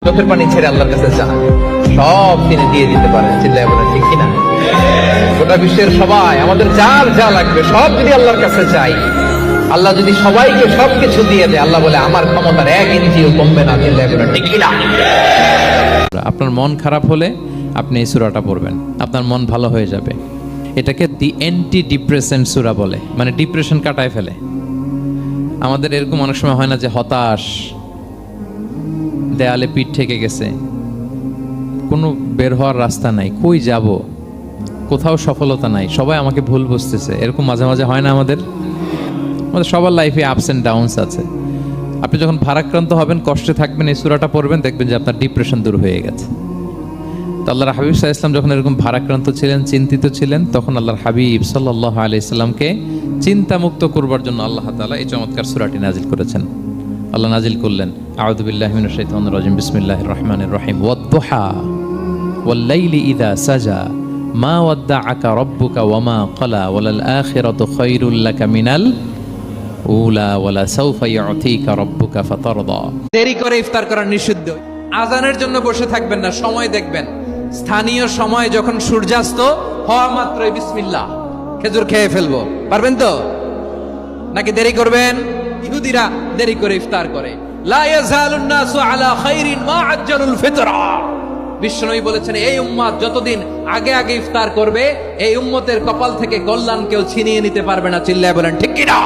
চোখের পানি ছেড়ে আল্লাহর কাছে চান, সব তিনি দিয়ে দিতে পারেন। চিল্লায় বলেন ঠিক কিনা? গোটা বিশ্বের সবাই, আমাদের যার যা লাগবে সব যদি আল্লাহর কাছে চাই, আল্লাহ যদি সবাইকে সবকিছু দিয়ে দেয়, আল্লাহ বলে আমার ক্ষমতার 1 ইঞ্চিও কমবে না। চিল্লায় বলেন ঠিক কিনা? আপনার মন খারাপ হলে আপনি এই সূরাটা পড়বেন, আপনার মন ভালো হয়ে যাবে। এটাকে দি অ্যান্টি ডিপ্রেসেন্ট সূরা বলে, মানে ডিপ্রেশন কাটায় ফেলে। আমাদের এরকম অনেক সময় হয় না যে হতাশ, দেয়ালে পিঠ ঠেকে গেছে, কোনো বের হওয়ার রাস্তা নাই, কই যাব, কোথাও সফলতা নাই, সবাই আমাকে ভুল বুঝতেছে, এরকম মাঝে মাঝে হয় না? আমাদের সবার লাইফে আপস অ্যান্ড ডাউনস আছে। আপনি যখন ভারাক্রান্ত হবেন, কষ্টে থাকবেন, এই সূরাটা পড়বেন, দেখবেন যে আপনার ডিপ্রেশন দূর হয়ে গেছে। তো আল্লাহর হাবিব সাল্লাল্লাহু আলাইহি ওয়াসাল্লাম যখন এরকম ভারাক্রান্ত ছিলেন, চিন্তিত ছিলেন, তখন আল্লাহর হাবিব সাল্লাল্লাহু আলাইহি সাল্লামকে চিন্তামুক্ত করবার জন্য আল্লাহ তাআলা এই চমৎকার সূরাটি নাজিল করেছেন। আল্লাহ নাজিল করলেন, আউযু বিল্লাহি মিনাশ শাইতানির রাজিম, বিসমিল্লাহির রহমানির রহিম, ওয়াদ-দুহা ওয়াল-লাইলি ইযা সাজা মা ওয়াদ্দাআকা রাব্বুকা ওয়া মা ক্বালা ওয়ালাল আখিরাতু খায়রুল লাকা মিনাল উলা ওয়ালা সাউফা ইউতিকা রাব্বুকা ফাতারদা। দেরি করে ইফতার করা নিষিদ্ধ। আজানের জন্য বসে থাকবেন না, সময় দেখবেন। স্থানীয় সময় যখন সূর্যাস্ত হওয়া মাত্রই বিসমিল্লাহ, খেজুর খেয়ে ফেলবো, পারবেন তো? নাকি দেরি করবেন? ইহুদিরা দেরি করে ইফতার করে। লা ইয়াজালুন নাসু আলা খাইরিন মা আজ্জালুল ফিতরা। বিশ্বনবী বলেছেন, এই উম্মত যতদিন আগে আগে ইফতার করবে, এই উম্মতের কপাল থেকে কল্যাণ কেউ ছিনিয়ে নিতে পারবে না। চিল্লায় বলেন ঠিক কিনা?